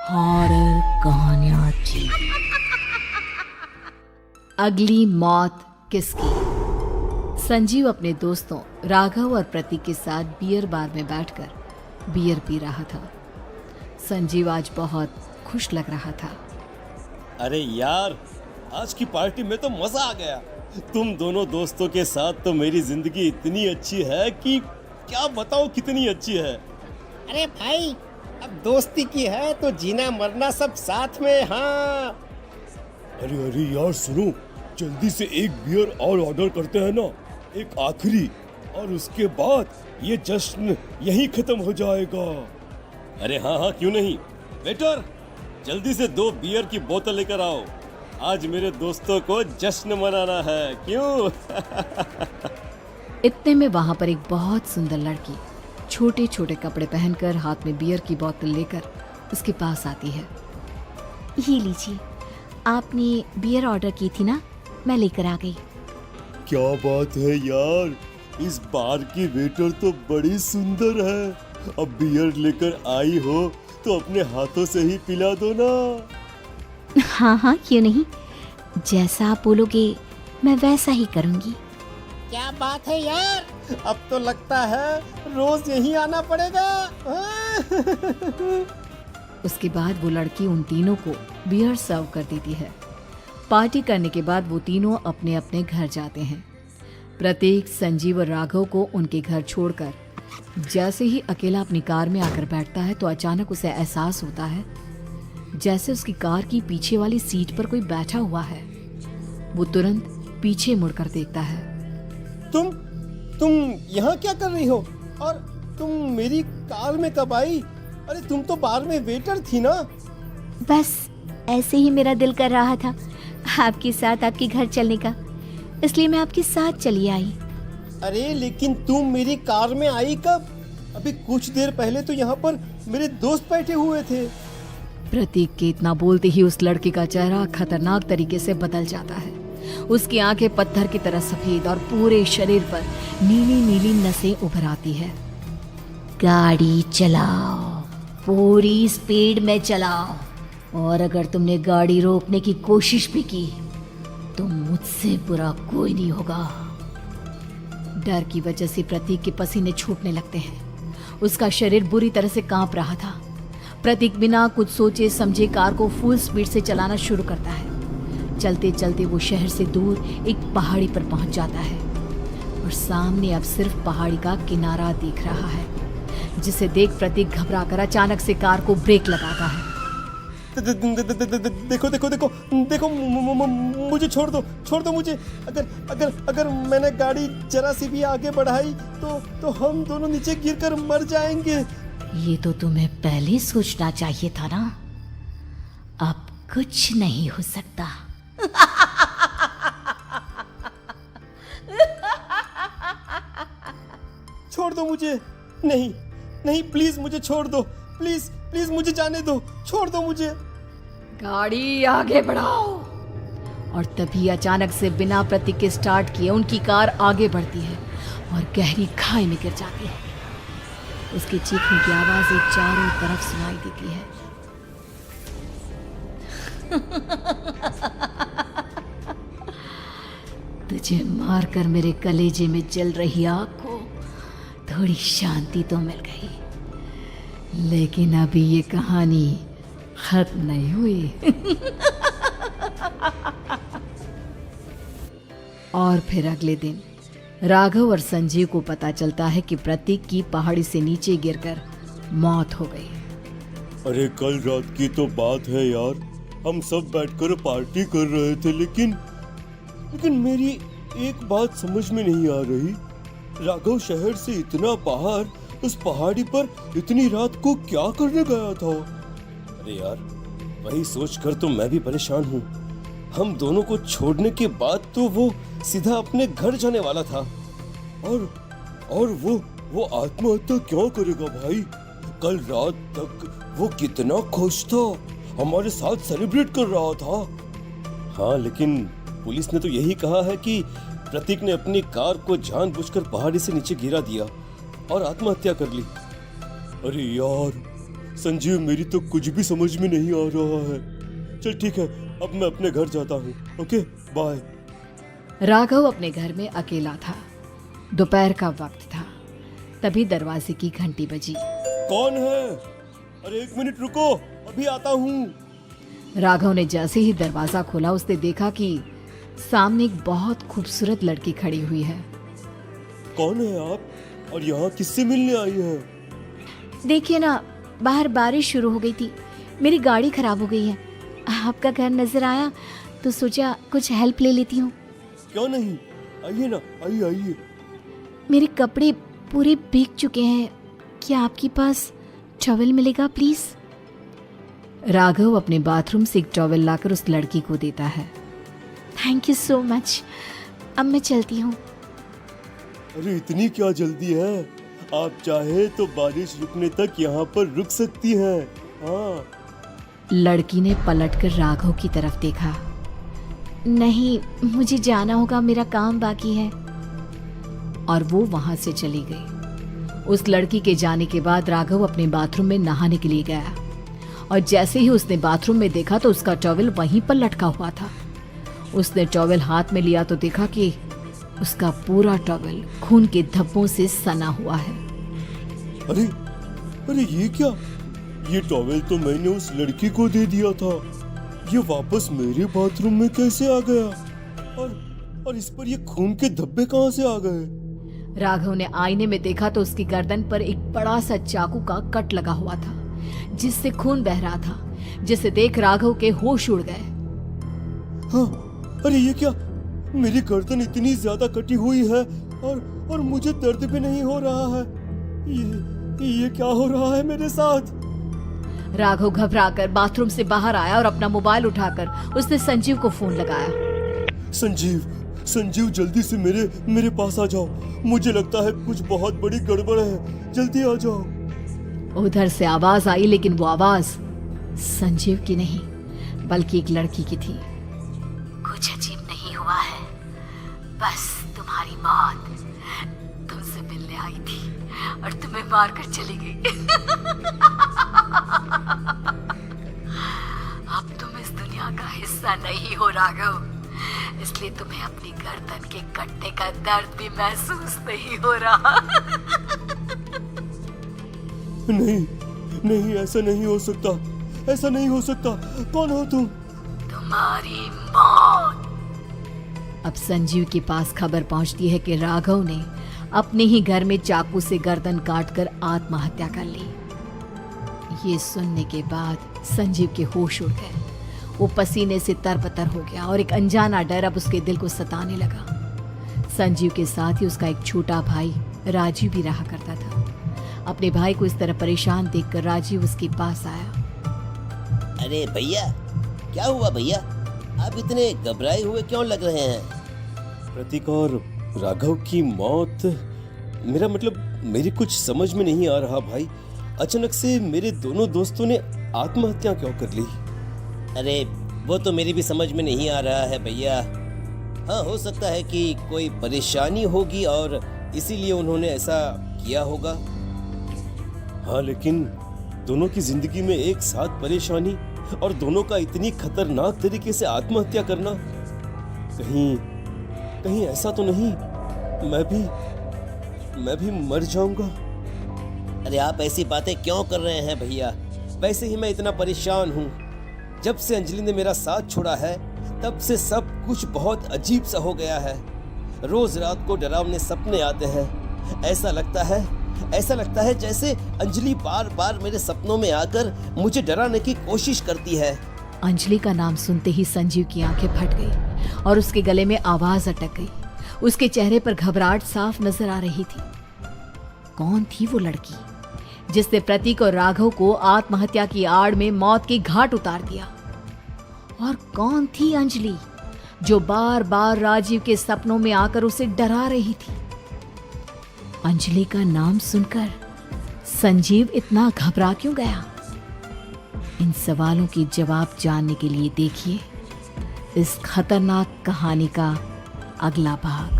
Horror कहानियां TV. अगली मौत किसकी? संजीव अपने दोस्तों राघव और प्रतीक के साथ बियर बार में बैठकर बियर पी रहा था। संजीव आज बहुत खुश लग रहा था। अरे यार, आज की पार्टी में तो मजा आ गया। तुम दोनों दोस्तों के साथ तो मेरी जिंदगी इतनी अच्छी है कि क्या बताओ कितनी अच्छी है। अरे भाई, अब दोस्ती की है तो जीना मरना सब साथ में। हाँ अरे यार सुनो, जल्दी से एक बियर और ऑर्डर करते हैं ना, एक आखिरी, और उसके बाद ये जश्न यहीं खत्म हो जाएगा। अरे हाँ, क्यों नहीं। वेटर, जल्दी से 2 बियर की बोतल लेकर आओ। आज मेरे दोस्तों को जश्न मनाना है, क्यों? इतने में वहां पर एक बहुत सुंदर लड़की छोटे छोटे कपड़े पहनकर हाथ में बियर की बोतल लेकर उसके पास आती है। ये लीजिए, आपने बियर ऑर्डर की थी ना, मैं लेकर आ गई। क्या बात है यार, इस बार की वेटर तो बड़ी सुंदर है। अब बियर लेकर आई हो तो अपने हाथों से ही पिला दो ना। हाँ, क्यों नहीं, जैसा आप बोलोगे मैं वैसा ही करूँगी। क्या बात है यार, अब तो लगता है रोज यहीं आना पड़ेगा। उसके बाद वो लड़की उन तीनों को बियर सर्व कर देती है। पार्टी करने के बाद वो तीनों अपने अपने घर जाते हैं। प्रतीक, संजीव और राघव को उनके घर छोड़कर जैसे ही अकेला अपनी कार में आकर बैठता है तो अचानक उसे एहसास होता है जैसे उसकी कार की पीछे वाली सीट पर कोई बैठा हुआ है। वो तुरंत पीछे मुड़कर देखता है। तुम यहाँ क्या कर रही हो? और तुम मेरी कार में कब आई? अरे तुम तो बार में वेटर थी ना। बस ऐसे ही मेरा दिल कर रहा था आपके साथ आपके घर चलने का, इसलिए मैं आपके साथ चली आई। अरे लेकिन तुम मेरी कार में आई कब? अभी कुछ देर पहले तो यहाँ पर मेरे दोस्त बैठे हुए थे। प्रतीक के इतना बोलते ही उस लड़के का चेहरा खतरनाक तरीके से बदल जाता है। उसकी आंखें पत्थर की तरह सफेद और पूरे शरीर पर नीली नीली नसें उभर आती है। गाड़ी चलाओ, पूरी स्पीड में चलाओ, और अगर तुमने गाड़ी रोकने की कोशिश भी की तो मुझसे बुरा कोई नहीं होगा। डर की वजह से प्रतीक के पसीने छूटने लगते हैं। उसका शरीर बुरी तरह से कांप रहा था। प्रतीक बिना कुछ सोचे समझे कार को फुल स्पीड से चलाना शुरू करता है। चलते चलते वो शहर से दूर एक पहाड़ी पर पहुंच जाता है और सामने अब सिर्फ पहाड़ी का किनारा दिख रहा है, जिसे देख प्रतीक घबराकर अचानक से कार को ब्रेक लगाता है। देखो, मुझे छोड़ दो मुझे। अगर मैंने गाड़ी जरा सी भी आगे बढ़ाई तो हम दोनों नीचे गिरकर मर जाएंगे। ये तो तुम्हें पहले सोचना चाहिए था ना। अब कुछ नहीं हो सकता। छोड़ दो मुझे। नहीं, प्लीज मुझे छोड़ दो। प्लीज मुझे जाने दो। छोड़ दो मुझे। गाड़ी आगे बढ़ाओ। और तभी अचानक से बिना प्रतीक के स्टार्ट किए उनकी कार आगे बढ़ती है और गहरी खाई में गिर जाती है। उसके चीखने की आवाजें चारों तरफ सुनाई देती है। तुझे मारकर मेरे कलेजे में जल रही आग को थोड़ी शांति तो मिल गई, लेकिन अभी ये कहानी खत्म नहीं हुई। और फिर अगले दिन राघव और संजीव को पता चलता है कि प्रतीक की पहाड़ी से नीचे गिरकर मौत हो गई। अरे कल रात की तो बात है यार, हम सब बैठकर पार्टी कर रहे थे, लेकिन मेरी एक बात समझ में नहीं आ रही। राघव शहर से इतना बाहर उस पहाड़ी पर इतनी रात को क्या करने गया था? अरे यार, वही सोचकर तो मैं भी परेशान हूँ। हम दोनों को छोड़ने के बाद तो वो सीधा अपने घर जाने वाला था, और वो आत्महत्या क्यों करेगा भाई? कल रात तक वो कितना खुश था, हमारे साथ सेलिब्रेट कर रहा था। हाँ, लेकिन पुलिस ने तो यही कहा है कि प्रतीक ने अपनी कार को जानबूझकर पहाड़ी से नीचे गिरा दिया और आत्महत्या कर ली। अरे यार, संजीव मेरी तो कुछ भी समझ में नहीं आ रहा है। चल ठीक है, अब मैं अपने घर जाता हूँ। Okay bye. राघव अपने घर में अकेला था। दोपहर का वक्त था। तभी दरवाजे की घंटी बजी। कौन है? अरे 1 मिनट रुको, अभी आता हूँ। राघव ने जैसे ही दरवाजा खोला उसने देखा कि सामने एक बहुत खूबसूरत लड़की खड़ी हुई है। कौन है आप और यहाँ किससे मिलने आई हैं? देखिए ना, बाहर बारिश शुरू हो गई थी, मेरी गाड़ी खराब हो गई है। आपका घर नजर आया तो सोचा कुछ हेल्प ले लेती हूँ। क्यों नहीं, आइए ना, आइए आइए। मेरे कपड़े पूरे भीग चुके हैं, क्या आपके पास टॉवल मिलेगा प्लीज? राघव अपने बाथरूम से एक टॉवल लाकर उस लड़की को देता है। थैंक यू सो मच, अब मैं चलती हूँ। अरे इतनी क्या जल्दी है? आप चाहे तो बारिश रुकने तक यहाँ पर रुक सकती हैं। हाँ। लड़की ने पलटकर राघव की तरफ देखा। नहीं, मुझे जाना होगा, मेरा काम बाकी है। और वो वहां से चली गई। उस लड़की के जाने के बाद राघव अपने बाथरूम में नहाने के लिए गया और जैसे ही उसने बाथरूम में देखा तो उसका टॉवल वहीं पर लटका हुआ था। उसने टॉवल हाथ में लिया तो देखा कि उसका पूरा टॉवल खून के धब्बों से सना हुआ है। अरे अरे ये क्या? ये टॉवल तो मैंने उस लड़की को दे दिया था। ये वापस मेरे बाथरूम में कैसे आ गया? और इस पर ये खून के धब्बे कहाँ से आ गए? राघव ने आईने में देखा तो उसकी गर्दन पर एक बड़ा सा चाकू का कट लगा हुआ था जिससे खून बह रहा था, जिसे देख राघव के होश उड़ गए। हाँ, अरे ये क्या? मेरी गर्दन इतनी ज्यादा कटी हुई है और मुझे दर्द भी नहीं हो रहा है। ये क्या हो रहा है मेरे साथ? राघव घबराकर बाथरूम से बाहर आया और अपना मोबाइल उठाकर उसने संजीव को फोन लगाया। संजीव जल्दी से मेरे पास आ जाओ। मुझे लगता है कुछ बहुत बड़ी गड़बड़ है, जल्दी आ जाओ। उधर से आवाज आई, लेकिन वो आवाज संजीव की नहीं बल्कि एक लड़की की थी। कुछ अजीब नहीं हुआ है, बस तुम्हारी मौत तुमसे मिलने आई थी और तुम्हें मार कर चली गई। अब तुम इस दुनिया का हिस्सा नहीं हो राघव, इसलिए तुम्हें अपनी गर्दन के कटने का दर्द भी महसूस नहीं हो रहा। नहीं, ऐसा नहीं हो सकता, ऐसा नहीं हो सकता। कौन हो तुम? तुम्हारी मौत। अब संजीव के पास खबर पहुंचती है कि राघव ने अपने ही घर में चाकू से गर्दन काटकर आत्महत्या कर ली। ये सुनने के बाद संजीव के होश उड़ गए। वो पसीने से तरबतर हो गया और एक अनजाना डर अब उसके दिल को सताने लगा। संजीव के साथ ही उसका एक छोटा भाई राजीव भी रहा करता था। अपने भाई को इस तरह परेशान देखकर राजीव उसके पास आया। अरे भैया, क्या हुआ भैया? आप इतने घबराए हुए क्यों लग रहे हैं? प्रतीक और राघव की मौत, मेरा मतलब मेरी कुछ समझ में नहीं आ रहा भाई। अचानक से मेरे दोनों दोस्तों ने आत्महत्या क्यों कर ली? अरे वो तो मेरी भी समझ में नहीं आ रहा है भैया। हाँ, हो सकता है कि कोई परेशानी होगी और इसीलिए उन्होंने ऐसा किया होगा। हाँ, लेकिन दोनों की जिंदगी में एक साथ परेशानी और दोनों का इतनी खतरनाक तरीके से आत्महत्या करना, कहीं ऐसा तो नहीं मैं भी मर जाऊंगा? अरे आप ऐसी बातें क्यों कर रहे हैं भैया? वैसे ही मैं इतना परेशान हूँ। जब से अंजलि ने मेरा साथ छोड़ा है तब से सब कुछ बहुत अजीब सा हो गया है। रोज रात को डरावने सपने आते हैं। ऐसा लगता है जैसे अंजलि बार बार मेरे सपनों में आकर मुझे डराने की कोशिश करती है। अंजलि का नाम सुनते ही संजीव की आंखें फट गई और उसके गले में आवाज अटक गई। उसके चेहरे पर घबराहट साफ नजर आ रही थी। कौन थी वो लड़की जिसने प्रतीक और राघव को आत्महत्या की आड़ में मौत की घाट उतार दिया? और कौन थी अंजलि जो बार बार राजीव के सपनों में आकर उसे डरा रही थी? अंजलि का नाम सुनकर संजीव इतना घबरा क्यों गया? इन सवालों के जवाब जानने के लिए देखिए इस खतरनाक कहानी का अगला भाग।